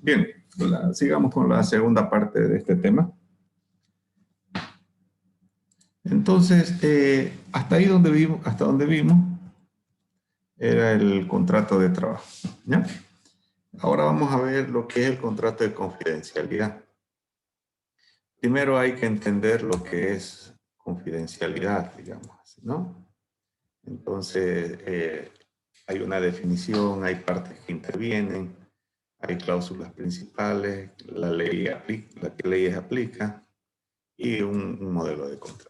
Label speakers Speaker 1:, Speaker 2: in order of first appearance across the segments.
Speaker 1: Bien, sigamos con la segunda parte de este tema. Entonces, hasta donde vimos, era el contrato de trabajo, ¿ya? Ahora vamos a ver lo que es el contrato de confidencialidad. Primero hay que entender lo que es confidencialidad, digamos así, ¿no? Entonces, hay una definición, hay partes que intervienen, hay cláusulas principales, la que leyes aplica y un modelo de contrato.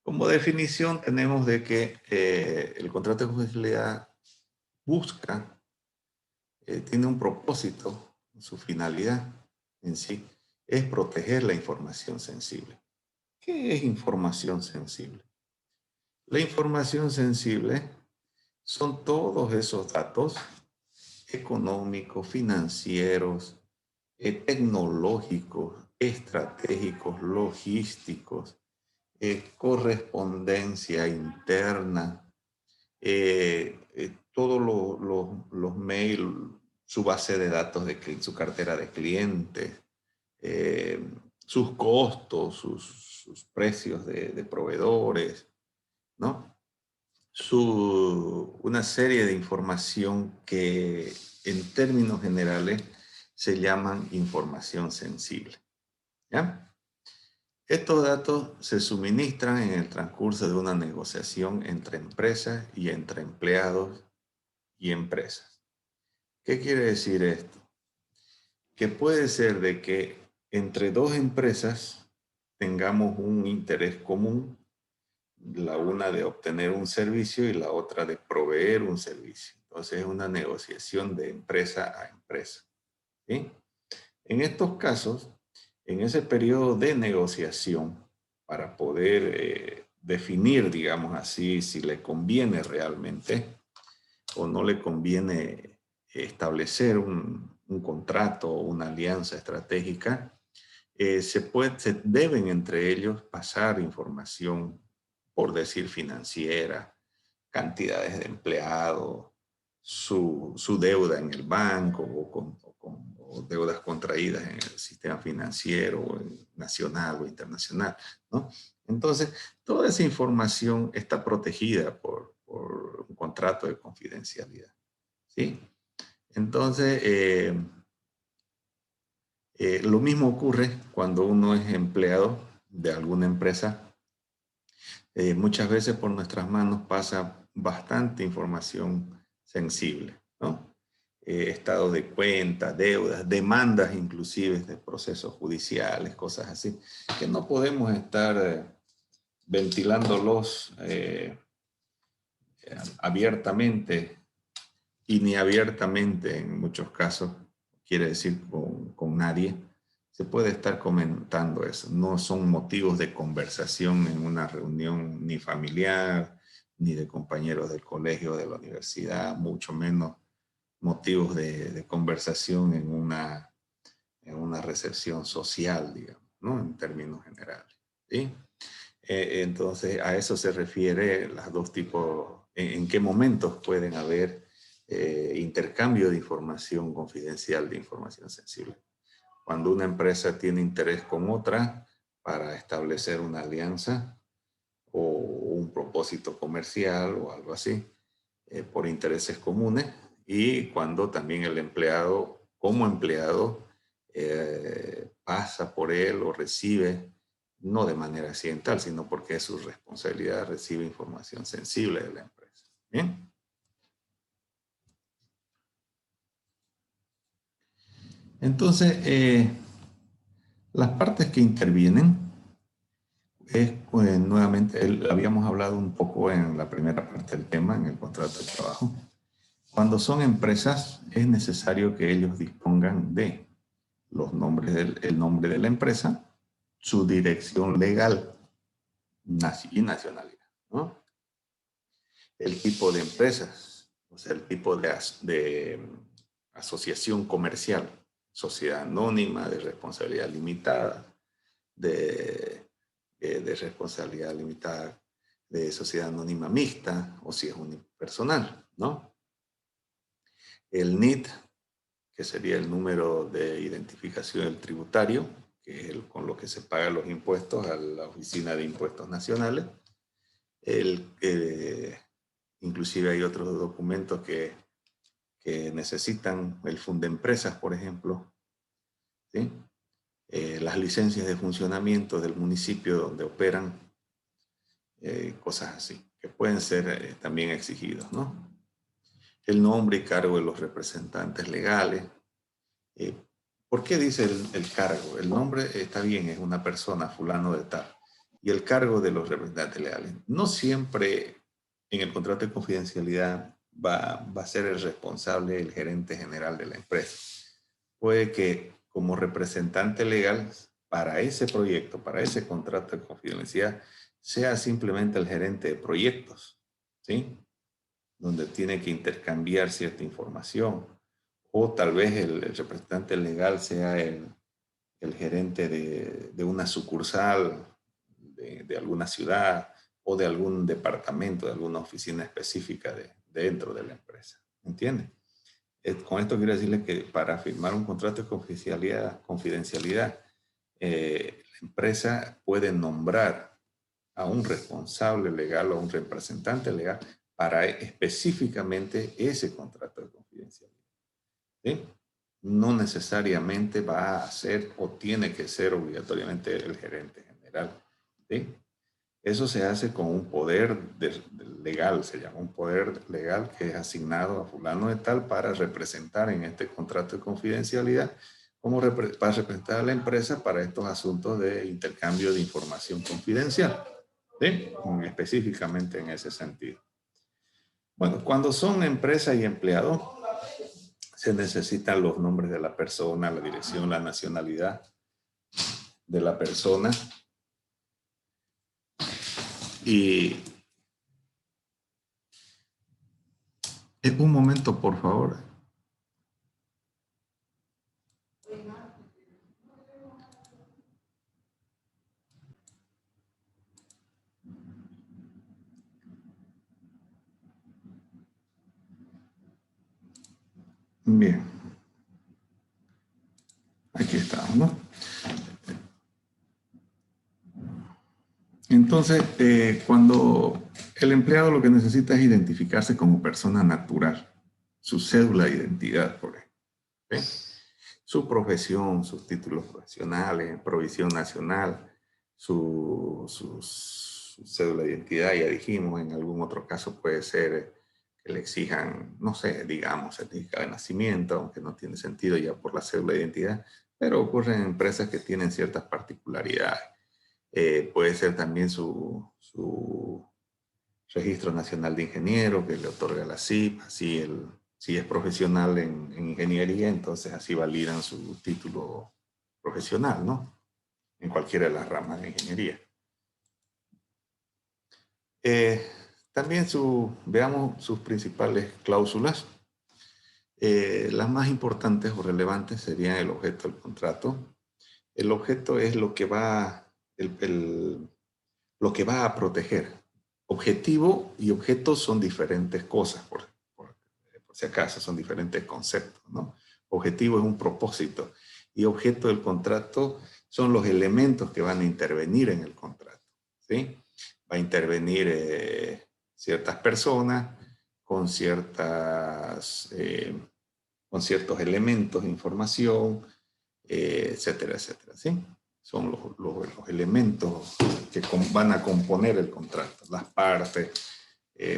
Speaker 1: Como definición tenemos de que el contrato de confidencialidad busca, tiene un propósito, su finalidad en sí es proteger la información sensible. ¿Qué es información sensible? La información sensible son todos esos datos económicos, financieros, tecnológicos, estratégicos, logísticos, correspondencia interna, todos los mails, su base de datos de su cartera de clientes, eh, sus costos, sus precios de proveedores, ¿no? Una serie de información que en términos generales se llaman información sensible, ¿ya? Estos datos se suministran en el transcurso de una negociación entre empresas y entre empleados y empresas. ¿Qué quiere decir esto? Que puede ser de que entre dos empresas tengamos un interés común, la una de obtener un servicio y la otra de proveer un servicio. Entonces es una negociación de empresa a empresa, ¿sí? En estos casos, en ese periodo de negociación, para poder definir, digamos así, si le conviene realmente o no le conviene establecer un contrato o una alianza estratégica, se deben entre ellos pasar información, por decir financiera, cantidades de empleados, su deuda en el banco o deudas contraídas en el sistema financiero nacional o internacional, ¿no? Entonces, toda esa información está protegida por un contrato de confidencialidad, ¿sí? Entonces, lo mismo ocurre cuando uno es empleado de alguna empresa. Muchas veces por nuestras manos pasa bastante información sensible, ¿no? Estados de cuenta, deudas, demandas inclusive de procesos judiciales, cosas así, que no podemos estar ventilándolos abiertamente y ni abiertamente en muchos casos, quiere decir con nadie, se puede estar comentando eso. No son motivos de conversación en una reunión ni familiar, ni de compañeros del colegio, de la universidad, mucho menos motivos de conversación en una recepción social, digamos, ¿no? En términos generales, ¿sí? Entonces, a eso se refiere las dos tipos, en qué momentos pueden haber intercambio de información confidencial, de información sensible. Cuando una empresa tiene interés con otra para establecer una alianza o un propósito comercial o algo así, por intereses comunes, y cuando también el empleado, como empleado, pasa por él o recibe, no de manera accidental, sino porque es su responsabilidad, recibe información sensible de la empresa. ¿Bien? Entonces, las partes que intervienen es, pues, nuevamente, habíamos hablado un poco en la primera parte del tema, en el contrato de trabajo. Cuando son empresas, es necesario que ellos dispongan de los nombres el nombre de la empresa, su dirección legal y nacionalidad, ¿no? El tipo de empresas, o sea, el tipo de asociación comercial, sociedad anónima, de responsabilidad limitada, de responsabilidad limitada, de sociedad anónima mixta, o si es unipersonal, ¿no? El NIT, que sería el número de identificación del tributario, que es con lo que se pagan los impuestos a la Oficina de Impuestos Nacionales. Inclusive hay otros documentos que necesitan, el Fundempresas, por ejemplo, ¿sí? Las licencias de funcionamiento del municipio donde operan, cosas así, que pueden ser también exigidos, ¿no? El nombre y cargo de los representantes legales. ¿Por qué dice el cargo? El nombre está bien, es una persona, fulano de tal. Y el cargo de los representantes legales. No siempre en el contrato de confidencialidad va a ser el responsable, el gerente general de la empresa. Puede que como representante legal para ese proyecto, para ese contrato de confidencialidad, sea simplemente el gerente de proyectos, ¿sí? Donde tiene que intercambiar cierta información. O tal vez el representante legal sea el gerente de una sucursal de alguna ciudad o de algún departamento, de alguna oficina específica dentro de la empresa. ¿Entiende? Con esto quiero decirle que para firmar un contrato de confidencialidad, la empresa puede nombrar a un responsable legal o un representante legal para específicamente ese contrato de confidencialidad. ¿Sí? No necesariamente va a ser o tiene que ser obligatoriamente el gerente general. ¿Sí? Eso se hace con un poder legal, se llama un poder legal que es asignado a fulano de tal para representar en este contrato de confidencialidad, para representar a la empresa para estos asuntos de intercambio de información confidencial, ¿sí? Específicamente en ese sentido. Bueno, cuando son empresa y empleado, se necesitan los nombres de la persona, la dirección, la nacionalidad de la persona. Y un momento, por favor. Bien. Aquí estamos, ¿no? Entonces, cuando el empleado lo que necesita es identificarse como persona natural, su cédula de identidad, por ejemplo, ¿sí? Su profesión, sus títulos profesionales, provisión nacional, su cédula de identidad, ya dijimos, en algún otro caso puede ser que le exijan, no sé, digamos, certificado de nacimiento, aunque no tiene sentido ya por la cédula de identidad, pero ocurre en empresas que tienen ciertas particularidades. Puede ser también su registro nacional de ingeniero que le otorga la CIP, así si es profesional en ingeniería, entonces así validan su título profesional, ¿no? En cualquiera de las ramas de ingeniería. También veamos sus principales cláusulas. Las más importantes o relevantes serían el objeto del contrato. El objeto es lo que va, lo que va a proteger. Objetivo y objeto son diferentes cosas, por si acaso, son diferentes conceptos, ¿no? Objetivo es un propósito y objeto del contrato son los elementos que van a intervenir en el contrato, ¿sí? Va a intervenir ciertas personas con ciertos elementos de información, etcétera, etcétera, ¿sí? Son los elementos que van a componer el contrato, las partes,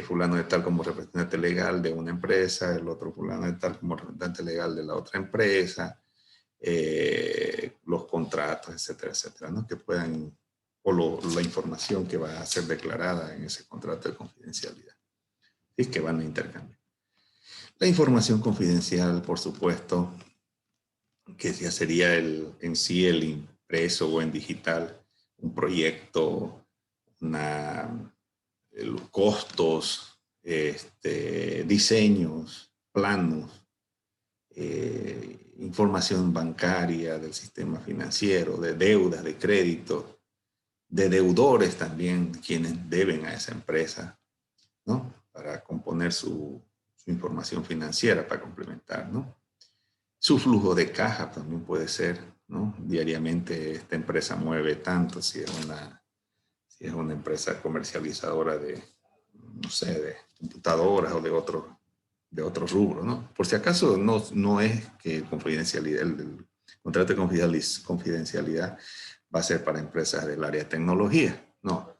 Speaker 1: fulano de tal como representante legal de una empresa, el otro fulano de tal como representante legal de la otra empresa, los contratos, etcétera, etcétera, ¿no? Que puedan, la información que va a ser declarada en ese contrato de confidencialidad y que van a intercambiar. La información confidencial, por supuesto, que ya sería en sí el impreso o en digital, un proyecto, los costos, diseños, planos, información bancaria del sistema financiero, de deudas, de crédito, de deudores también, quienes deben a esa empresa, ¿no? Para componer su información financiera, para complementar, ¿no? Su flujo de caja también puede ser, ¿no? Diariamente esta empresa mueve tanto, si es una empresa comercializadora de, no sé, de computadoras o de otro rubro, ¿no? Por si acaso no es que confidencialidad, el contrato de confidencialidad va a ser para empresas del área de tecnología, no.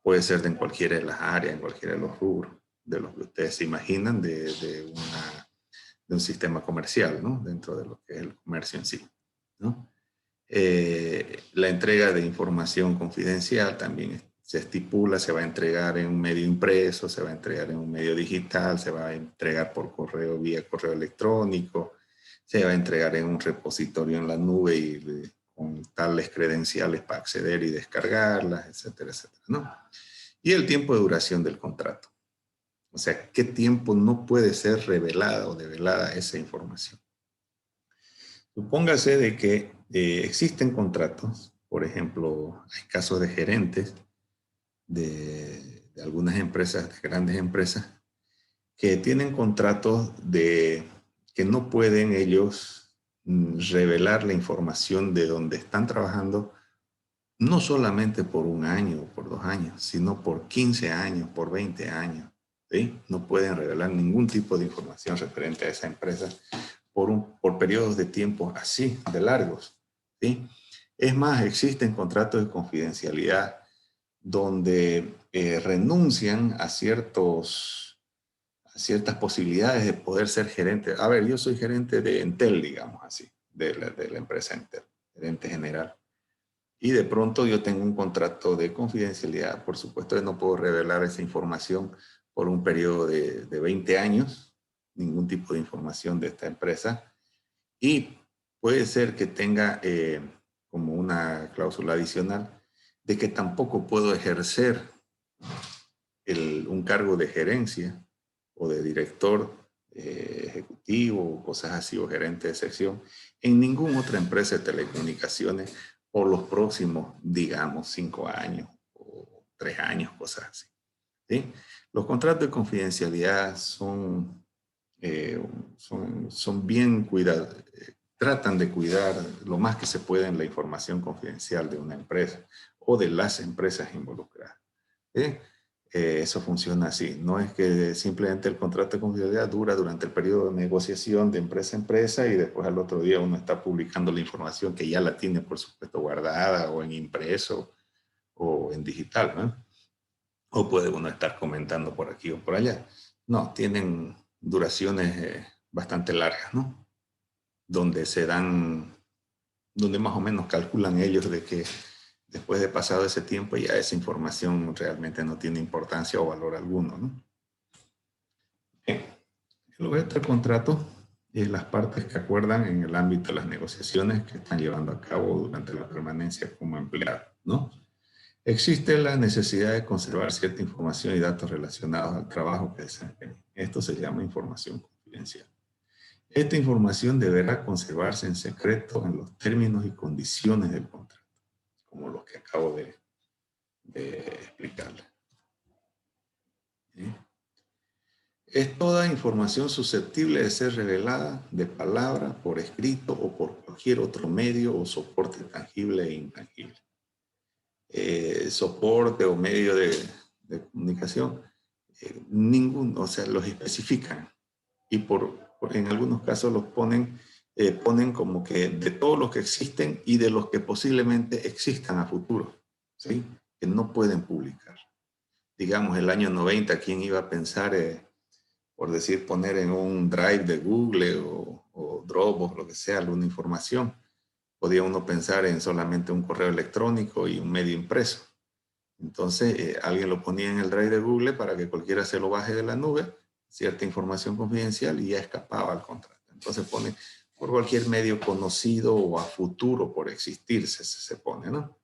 Speaker 1: Puede ser de en cualquiera de las áreas, en cualquiera de los rubros, de los que ustedes se imaginan de un sistema comercial, ¿no? Dentro de lo que es el comercio en sí, ¿no? La entrega de información confidencial también se estipula, se va a entregar en un medio impreso, se va a entregar en un medio digital, se va a entregar por correo, vía correo electrónico, se va a entregar en un repositorio en la nube y con tales credenciales para acceder y descargarlas, etcétera, etcétera, ¿no? Y el tiempo de duración del contrato. O sea, ¿qué tiempo no puede ser revelada o develada esa información? Supóngase de que existen contratos, por ejemplo, hay casos de gerentes de algunas empresas, de grandes empresas, que tienen contratos de que no pueden ellos revelar la información de donde están trabajando, no solamente por un año o por 2 años, sino por 15 años, por 20 años. ¿Sí? No pueden revelar ningún tipo de información referente a esa empresa por periodos de tiempo así, de largos. ¿Sí? Es más, existen contratos de confidencialidad donde renuncian a ciertas posibilidades de poder ser gerente. A ver, yo soy gerente de Entel, digamos así, de la empresa Entel, gerente general. Y de pronto yo tengo un contrato de confidencialidad. Por supuesto que no puedo revelar esa información por un periodo de 20 años, ningún tipo de información de esta empresa. Y puede ser que tenga como una cláusula adicional de que tampoco puedo ejercer un cargo de gerencia o de director ejecutivo o cosas así, o gerente de sección, en ninguna otra empresa de telecomunicaciones por los próximos, digamos, 5 años o 3 años, cosas así. ¿Sí? Los contratos de confidencialidad son bien cuidados, tratan de cuidar lo más que se puede en la información confidencial de una empresa o de las empresas involucradas. ¿Sí? Eso funciona así. No es que simplemente el contrato de confidencialidad dura durante el periodo de negociación de empresa a empresa y después al otro día uno está publicando la información que ya la tiene, por supuesto, guardada o en impreso o en digital, ¿no? O puede uno estar comentando por aquí o por allá. No, tienen duraciones bastante largas, ¿no? Donde más o menos calculan ellos de que después de pasado ese tiempo ya esa información realmente no tiene importancia o valor alguno, ¿no? Bien. El objeto del contrato es las partes que acuerdan en el ámbito de las negociaciones que están llevando a cabo durante la permanencia como empleado, ¿no? Existe la necesidad de conservar cierta información y datos relacionados al trabajo que desempeñan. Esto se llama información confidencial. Esta información deberá conservarse en secreto en los términos y condiciones del contrato, como los que acabo de explicarle. ¿Sí? Es toda información susceptible de ser revelada de palabra, por escrito o por cualquier otro medio o soporte tangible e intangible. Soporte o medio de comunicación, o sea, los especifican y en algunos casos los ponen como que de todos los que existen y de los que posiblemente existan a futuro, ¿sí? Que no pueden publicar. Digamos, el año 90, ¿quién iba a pensar, por decir, poner en un drive de Google o Dropbox, lo que sea, alguna información? Podía uno pensar en solamente un correo electrónico y un medio impreso. Entonces, alguien lo ponía en el drive de Google para que cualquiera se lo baje de la nube, cierta información confidencial, y ya escapaba al contrato. Entonces pone por cualquier medio conocido o a futuro por existir, se pone, ¿no?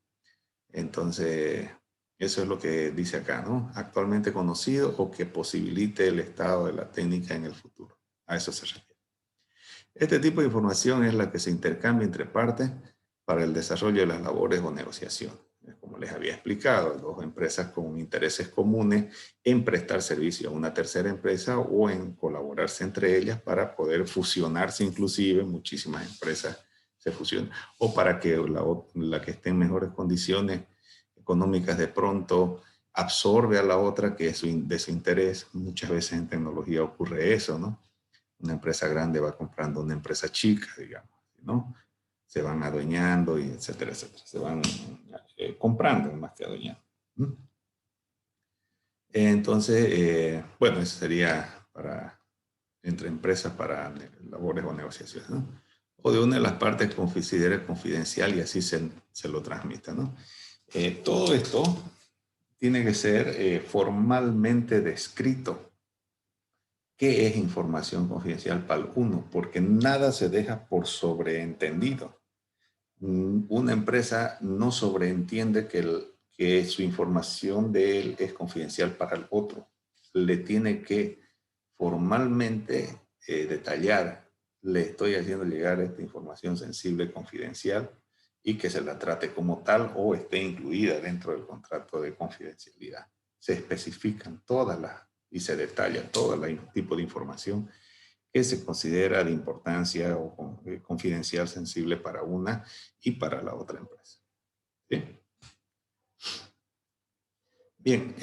Speaker 1: Entonces, eso es lo que dice acá, ¿no? Actualmente conocido o que posibilite el estado de la técnica en el futuro. A eso se refiere. Este tipo de información es la que se intercambia entre partes para el desarrollo de las labores o negociación. Es como les había explicado, dos empresas con intereses comunes en prestar servicio a una tercera empresa o en colaborarse entre ellas para poder fusionarse, inclusive muchísimas empresas se fusionan, o para que la que esté en mejores condiciones económicas de pronto absorbe a la otra que es de su interés. Muchas veces en tecnología ocurre eso, ¿no? Una empresa grande va comprando una empresa chica, digamos, ¿no? Se van adueñando y etcétera, etcétera. Se van comprando más que adueñando. Entonces, bueno, eso sería entre empresas para labores o negociaciones, ¿no? O de una de las partes considere confidencial y así se lo transmita, ¿no? Todo esto tiene que ser formalmente descrito. ¿Qué es información confidencial para el uno? Porque nada se deja por sobreentendido. Una empresa no sobreentiende que su información de él es confidencial para el otro. Le tiene que formalmente detallar, le estoy haciendo llegar esta información sensible, confidencial, y que se la trate como tal o esté incluida dentro del contrato de confidencialidad. Se especifican y se detalla todo el tipo de información que se considera de importancia o confidencial sensible para una y para la otra empresa. ¿Sí? Bien,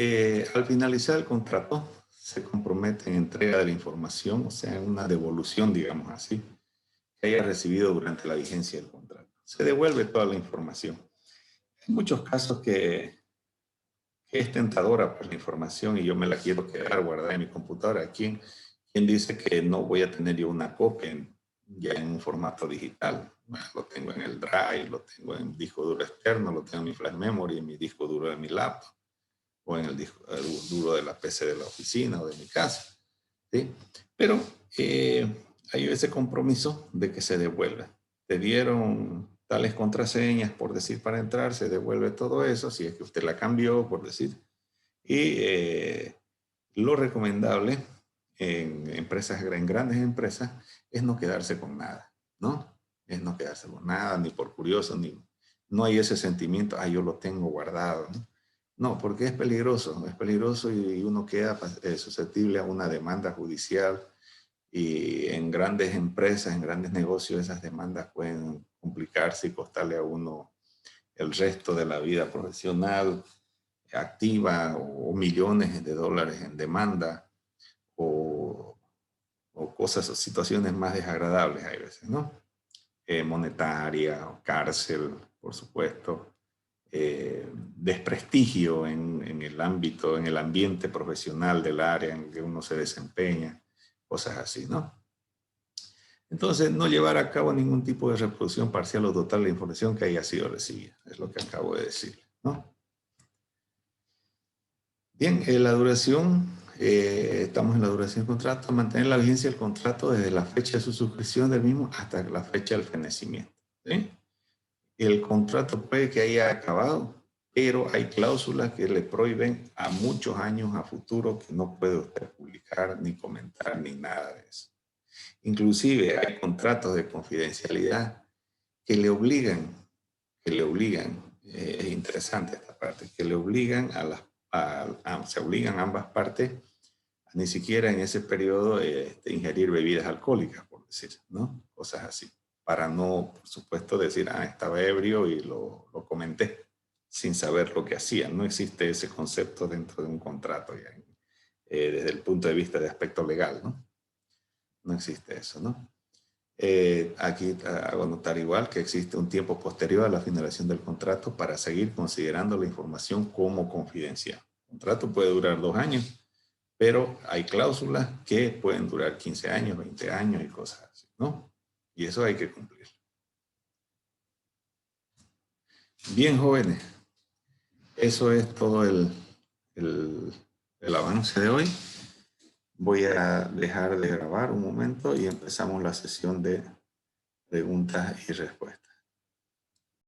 Speaker 1: al finalizar el contrato, se compromete en entrega de la información, o sea, en una devolución, digamos así, que haya recibido durante la vigencia del contrato. Se devuelve toda la información. Hay muchos casos que es tentadora por la información y yo me la quiero quedar guardada en mi computadora. ¿Quién dice que no voy a tener yo una copia ya en un formato digital? Bueno, lo tengo en el Drive, lo tengo en disco duro externo, lo tengo en mi flash memory, en mi disco duro de mi laptop o en el disco duro de la PC de la oficina o de mi casa. ¿Sí? Pero hay ese compromiso de que se devuelve. Te dieron tales contraseñas, por decir, para entrar, se devuelve todo eso, si es que usted la cambió, por decir. Y lo recomendable en grandes empresas, es no quedarse con nada, ¿no? Es no quedarse con nada, ni por curioso, no hay ese sentimiento, yo lo tengo guardado, ¿no? No, porque es peligroso y uno queda susceptible a una demanda judicial y en grandes empresas, en grandes negocios, esas demandas pueden complicarse y costarle a uno el resto de la vida profesional activa o millones de dólares en demanda o cosas o situaciones más desagradables hay veces, ¿no? Monetaria, o cárcel, por supuesto, desprestigio en el ámbito, en el ambiente profesional del área en que uno se desempeña, cosas así, ¿no? Entonces, no llevar a cabo ningún tipo de reproducción parcial o total de la información que haya sido recibida, es lo que acabo de decir, ¿no? Bien, la duración, estamos en la duración del contrato, mantener la vigencia del contrato desde la fecha de su suscripción del mismo hasta la fecha del fenecimiento. ¿Sí? El contrato puede que haya acabado, pero hay cláusulas que le prohíben a muchos años a futuro que no puede usted publicar, ni comentar, ni nada de eso. Inclusive hay contratos de confidencialidad que le obligan, es interesante esta parte, que le obligan se obligan a ambas partes a ni siquiera en ese periodo ingerir bebidas alcohólicas, por decir, ¿no? Cosas así, para no, por supuesto, decir, estaba ebrio y lo comenté sin saber lo que hacía. No existe ese concepto dentro de un contrato ya, desde el punto de vista de aspecto legal, ¿no? No existe eso, ¿no? Aquí hago notar igual que existe un tiempo posterior a la finalización del contrato para seguir considerando la información como confidencial. El contrato puede durar 2 años, pero hay cláusulas que pueden durar 15 años, 20 años y cosas así, ¿no? Y eso hay que cumplir. Bien, jóvenes, eso es todo el avance de hoy. Voy a dejar de grabar un momento y empezamos la sesión de preguntas y respuestas.